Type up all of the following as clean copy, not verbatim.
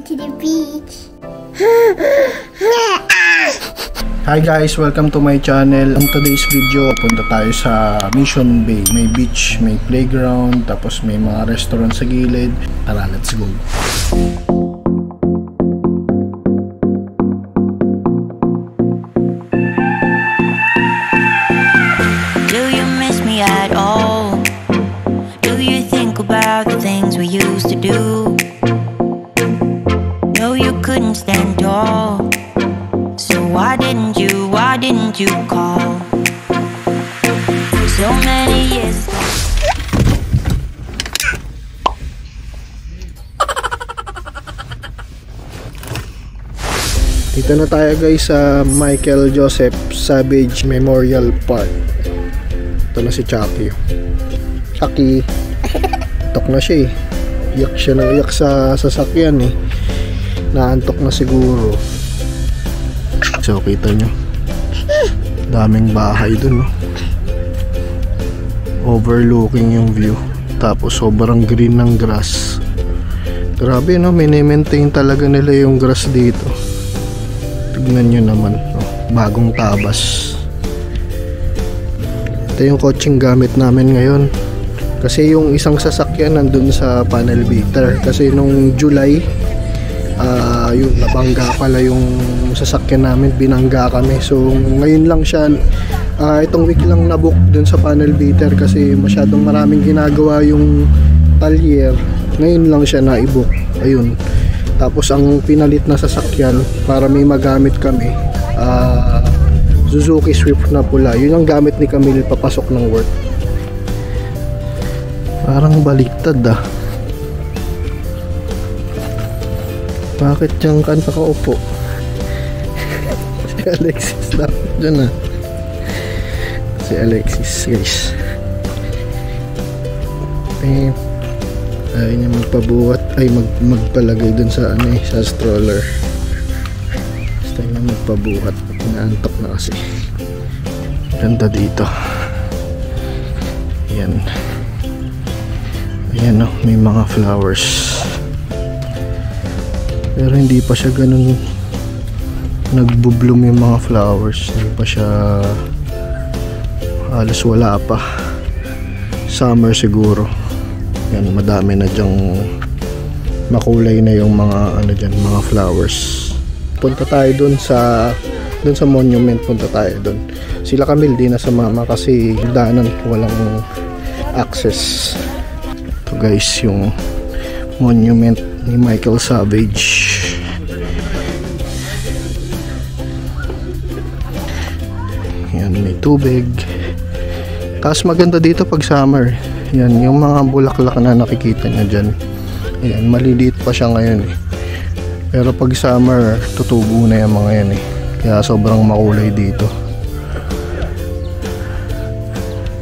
going to the beach. Hi guys, welcome to my channel. On today's video, punta tayo sa Mission Bay. May beach, may playground, tapos may mga restaurant sa gilid. Tara, let's go. Do you miss me at all? Do you think about the things we used to do? No, you couldn't stand tall. So why didn't you call? So many years ago. Dito na tayo guys sa Michael Joseph Savage Memorial Park. Ito na si Chucky. Chucky, tok na siya eh. Iyak siya na iyak sa sasakyan eh. Naantok na siguro. So kita nyo, daming bahay dun, no? Overlooking yung view. Tapos sobrang green ng grass. Grabe, no? Mini-maintain talaga nila yung grass dito. Tignan nyo naman, no? Bagong tabas. Ito yung coaching gamit namin ngayon. Kasi yung isang sasakyan nandun sa panel beater. Kasi nung July, yun, nabangga pala yung sasakyan namin, binangga kami. So ngayon lang siya, itong week lang nabook dun sa panel beater kasi masyadong maraming ginagawa yung talyer. Ngayon lang siya na-i-book. Ayun. Tapos ang pinalit na sasakyan para may magamit kami, Suzuki Swift na pula. Yun ang gamit ni Camille papasok ng work. Parang baliktad ah. Bakit dyan ka nakaupo? Si Alexis dapat dyan ah. Si Alexis guys. Ayaw niya magpabuhat. Ay magpalagay dun sa ano eh, sa stroller. Gusto niya magpabuhat. Naantok na kasi. Ganda dito. Ayan. Ayan oh, may mga flowers. Pero hindi pa siya ganun nagbo-bloom yung mga flowers. Hindi pa siya, halos wala pa. Summer siguro. Yan, madami na dyang makulay na yung mga ano dyan, mga flowers. Punta tayo dun sa monument, punta tayo dun. Sila Camille di na sumama kasi daanan walang access. Ito guys yung monument ni Michael Savage. Yan, may tubig. Tapos maganda dito pag summer. Yan, yung mga bulaklak na nakikita nyo dyan. Yan, maliliit pa siya ngayon eh. Pero pag summer, tutubo na yung mga yan eh. Kaya sobrang makulay dito.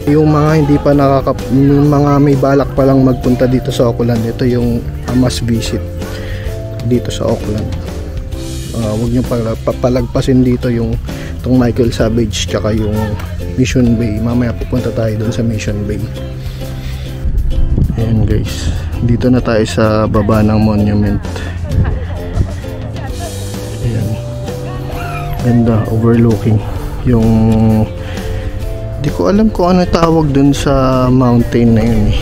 Yung mga hindi pa yung mga may balak pa lang magpunta dito sa Auckland, ito yung must visit dito sa Auckland. Huwag nyo papalagpasin dito yung itong Michael Savage tsaka yung Mission Bay. Mamaya pupunta tayo doon sa Mission Bay. Ayan guys, dito na tayo sa baba ng monument. Ayan, ganda, overlooking yung, di ko alam kung ano tawag dun sa mountain na yun eh.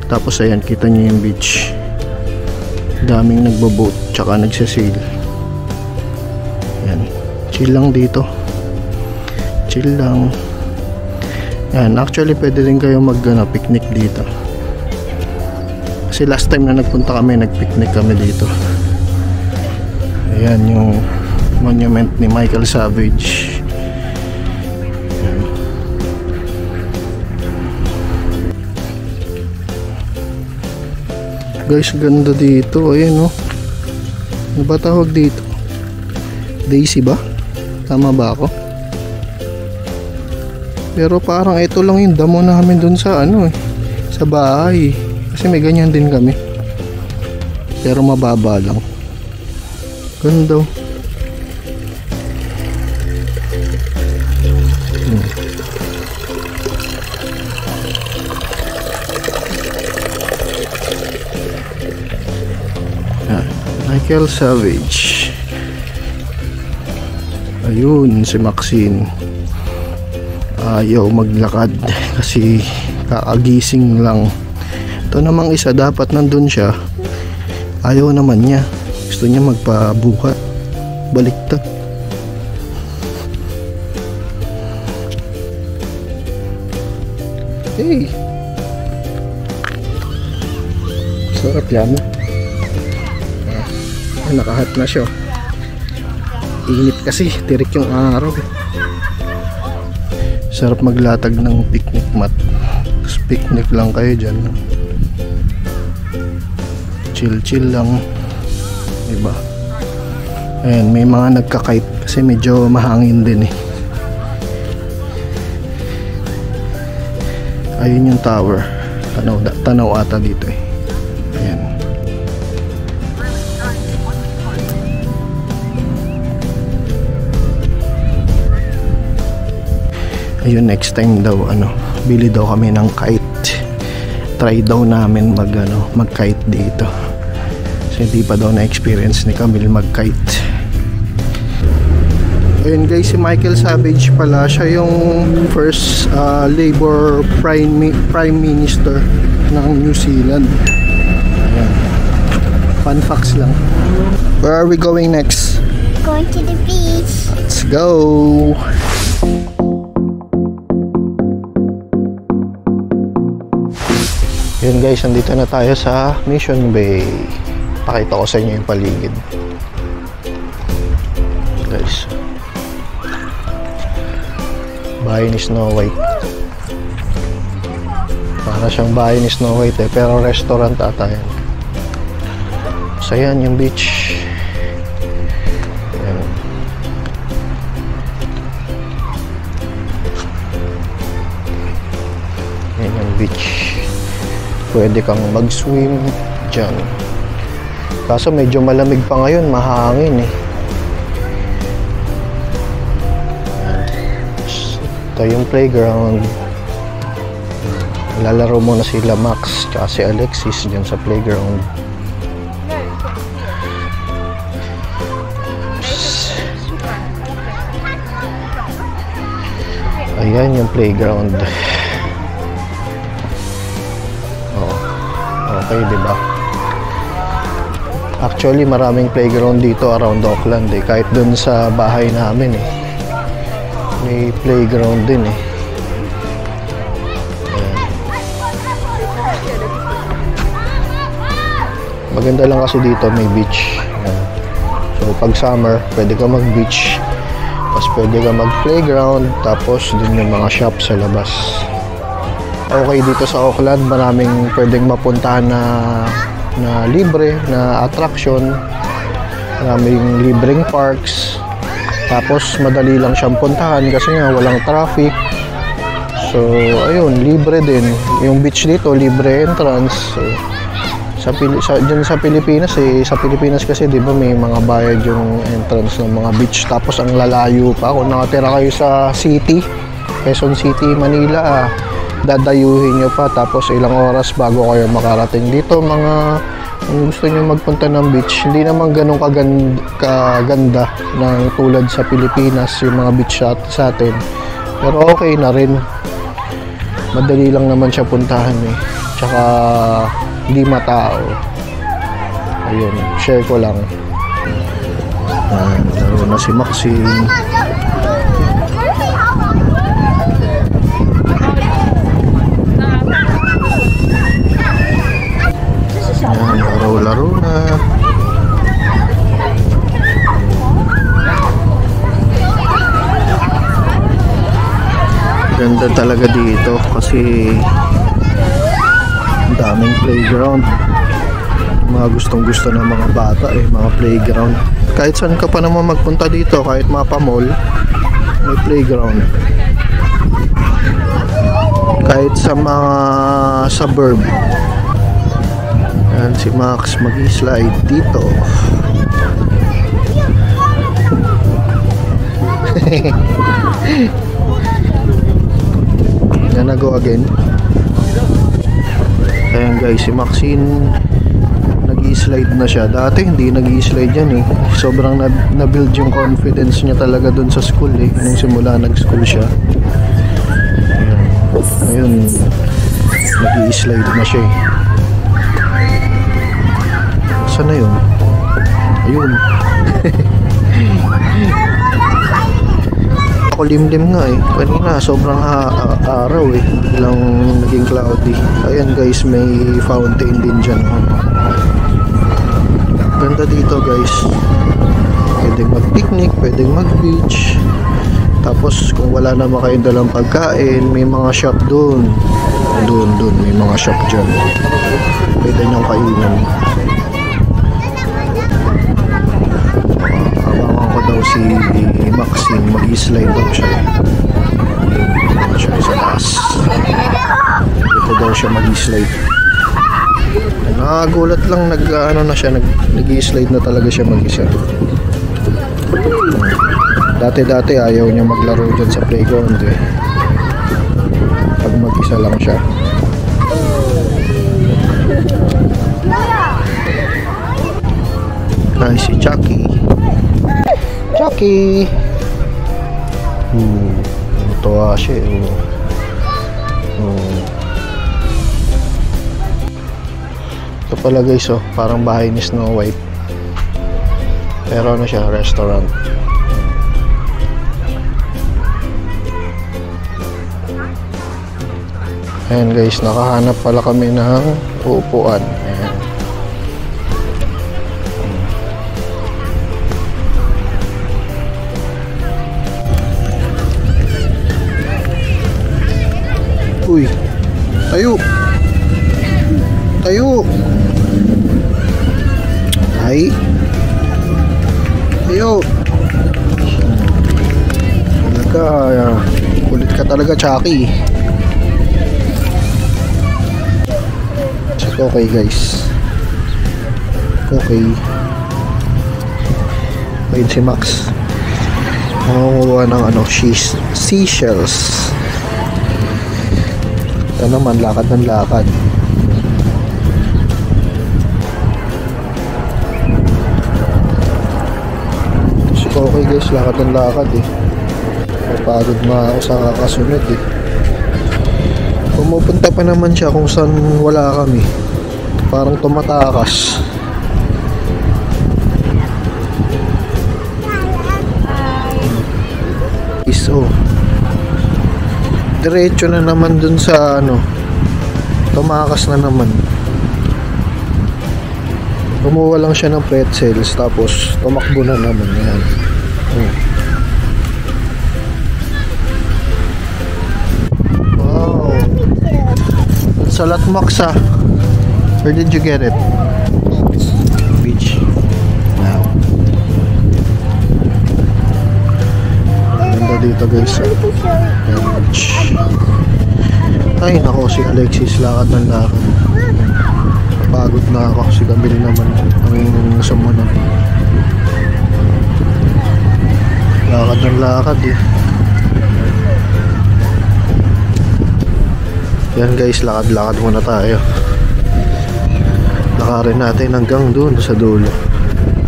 Tapos ayan, kita nyo yung beach. Daming nagbo-boat tsaka nagsasail. Ayan, chill lang dito. Chill lang. Ayan, actually pwede rin kayo picnic dito. Kasi last time na nagpunta kami, nagpicnic kami dito. Ayan yung monument ni Michael Savage. Guys, ganda dito. Ayan oh. Ano ba tawag dito? Daisy ba? Tama ba ako? Pero parang ito lang yung damo namin dun sa ano eh, sa bahay. Kasi may ganyan din kami. Pero mababa lang. Ganda oh. Michael Savage. Ayun si Maxine, ayaw maglakad kasi kaagising lang. Ito namang isa dapat nandun siya, ayaw naman niya, gusto niya magpabuhat. Baliktad. Hey, sarap yan. Nakahat na siya. Init kasi, tirik yung araw. Sarap maglatag ng picnic mat. Tapos picnic lang kayo dyan. Chill lang, diba? Ayan, may mga nagkakite kasi medyo mahangin din eh. Ayun yung tower. Tanaw ata dito eh. Ayan. Ayun, next time daw bili daw kami ng kite. Try daw namin mag-kite dito. Kasi hindi pa daw na-experience ni Camille mag-kite. Ayun guys, si Michael Savage pala, siya yung first Labour Prime Minister ng New Zealand. Ayan. Fun facts lang. Where are we going next? Going to the beach. Let's go! Yun guys, nandito na tayo sa Mission Bay. Pakita ko sa inyo yung paligid. Guys, bahay ni Snow White. Para siyang bahay ni Snow White pero restaurant ata yan. So yan yung beach. Yan. Yan yung beach. Pwede kang mag-swim dyan. Kaso medyo malamig pa ngayon, mahangin eh. Ito yung playground. Lalaro muna sila Max tsaka si Alexis dyan sa playground. Ayan yung playground. Okay, diba? Actually, maraming playground dito around Auckland eh. Kahit dun sa bahay namin eh. May playground din eh. Ayan. Maganda lang kasi dito may beach. Ayan. So, pag summer, pwede ka mag-beach. Tapos pwede ka mag-playground. Tapos, dun yung mga shop sa labas. Okay, dito sa Auckland maraming pwedeng mapuntahan na libre na attraction, maraming libreng parks, tapos madali lang siyang puntahan kasi nga walang traffic. So ayun, libre din yung beach dito, libre entrance. So, dyan sa Pilipinas sa Pilipinas kasi di ba may mga bayad yung entrance ng mga beach, tapos ang lalayo pa. Kung nakatira kayo sa city, Quezon City, Manila, dadayuhin nyo pa, tapos ilang oras bago kayo makarating dito. Kung gusto nyo magpunta ng beach, hindi naman ganun kaganda ng tulad sa Pilipinas yung mga beach sa atin, pero okay na rin, madali lang naman siya puntahan eh, tsaka hindi matao. Ayun, share ko lang. Laro na si Maxine. Laro na. Ganda talaga dito kasi ang daming playground. Mga gustong gusto ng mga bata mga playground. Kahit saan ka pa naman magpunta dito, kahit mapa mall, may playground. Kahit sa mga suburb. Yan si Max mag-slide dito. Gonna go again. Ayan guys, si Maxine nag-i-slide na siya. Dati hindi nag-i-slide yan eh. Sobrang na-build yung confidence niya talaga dun sa school eh. Nung simula nag-school siya. Ayun, nag-i-slide na siya eh. Saan na yun? Ayun. Ako limlim nga eh. Kanina sobrang araw eh. Bilang naging cloudy. Ayan guys, may fountain din dyan. Ganda dito guys. Pwedeng mag-picnic, pwedeng mag-beach. Tapos kung wala naman kayong dalang pagkain, may mga shop doon. Doon, may mga shop dyan. Pwede niyong kainan. Abangan ko daw si Maxine, mag-slide daw siya. Dito siya sa taas. Dito daw siya mag-slide. Nakagulat lang, nag-slide na talaga siya mag-isa. Dati ayaw niya maglaro dyan sa playground eh. Pag mag-isa lang siya. Ay, si Chucky. Chucky! Natuwa siya eh. Ito pala guys oh, parang bahay ni Snow White. Pero ano siya, restaurant. Ayan guys, nakahanap pala kami ng upuan. Ayan. Uy, tayo. Ay. Tayo. Kulit ka talaga, Chucky. Okay guys. Okay. Ayun si Max. Nangunguha ng seashells. Ito naman, lakad ng lakad. Okay guys, lakad ng lakad eh. Napagod na ako sa kakasunod eh. Pumupunta pa naman siya kung saan wala kami. Parang tumatakas. So, diretso na naman dun sa tumakas na naman. Kumuha lang siya ng pretzels tapos tumakbo na naman yan. Wow, Salat Max ah. Where did you get it? Beach. Wow. Ganda dito guys. Beach. Ay nako, si Alexis lakad ng lakad. Pagod na ako, si Camille naman ang sumunod. Lakad ng lakad eh. Yan guys, lakad-lakad muna tayo. Lakarin natin hanggang doon sa dulo.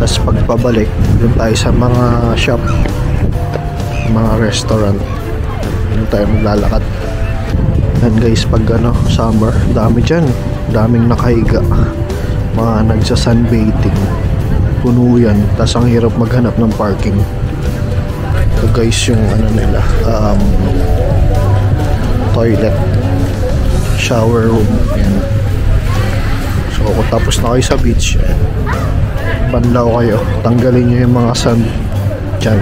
Tapos pagpabalik, doon tayo sa mga shop, mga restaurant. Doon tayo maglalakad. Yan guys, pag summer, dami dyan. Daming nakahiga, mga nagsa-sunbathing, puno yan, tas ang hirap maghanap ng parking. So guys, yung nila, toilet, shower room, yan. So kung tapos na kayo sa beach, banlaw kayo, tanggalin nyo yung mga sand dyan.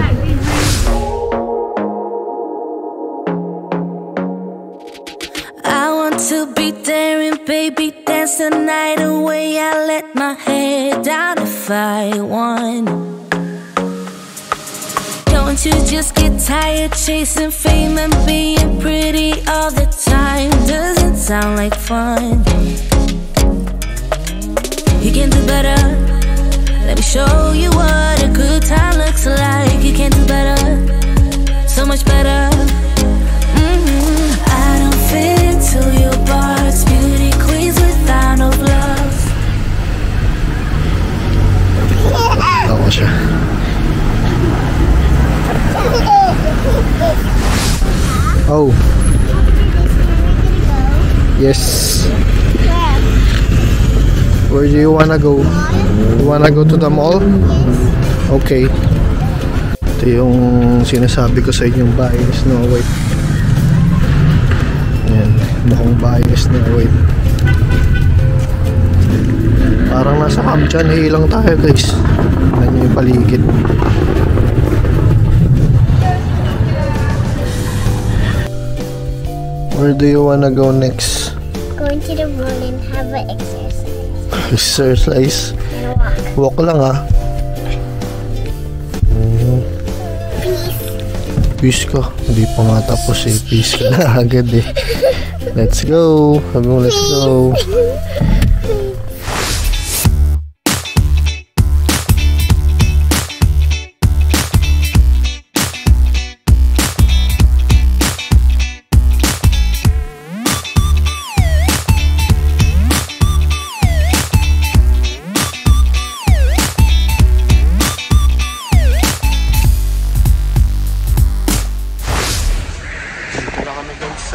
Baby, dance the night away. I let my head down if I want. Don't you just get tired chasing fame and being pretty all the time? Doesn't sound like fun. You can do better. Let me show you what a good time looks like. You can do better, so much better. I don't fit into your parts, beauty queens without no gloves. Where do you wanna go? You wanna go to the mall? Okay. Ito yung sinasabi ko sa inyong bahay ni Snow White. Yan, mukhang bahay ni Snow White. Parang nasa Kamchan Hill lang tayo, guys. Yan yung paligid. Where do you wanna go next? Going to the mall and have an exercise. Exercise? And walk. Walk lang ah. Peace ka. Hindi pa nga tapos eh. Peace ka na agad eh. Let's go. Sabi mo, let's go.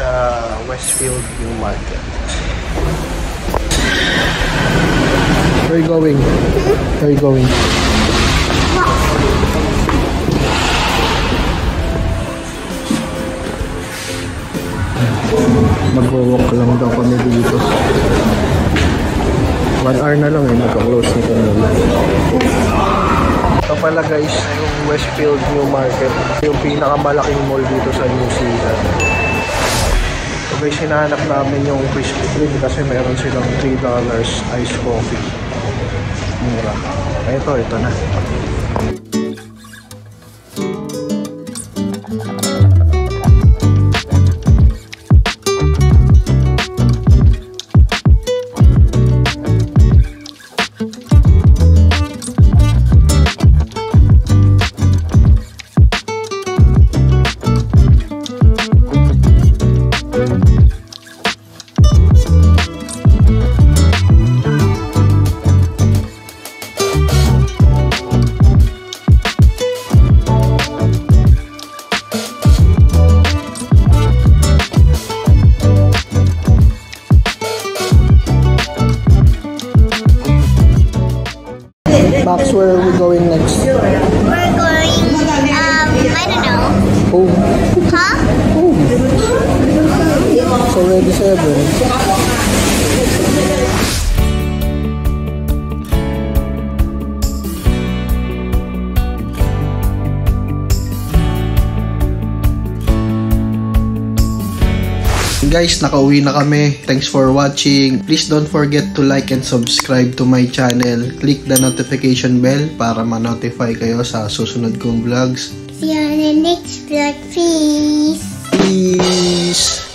Sa Westfield New Market. Where are you going? Where are you going? Mag-walk lang daw kami dito. 1 hour na lang eh, magka-close nito na. Ito pala guys, yung Westfield New Market. Yung pinakamalaking mall dito sa New Zealand. Guys, hinahanap namin yung Krispy Kreme kasi meron silang $3 iced coffee. Mura. Ito na. Max, where are we going next? We're going, I don't know. Home. Huh? Home. It's already 7. Guys, nakauwi na kami. Thanks for watching. Please don't forget to like and subscribe to my channel. Click the notification bell para ma-notify kayo sa susunod kong vlogs. See you on the next vlog, peace. Peace!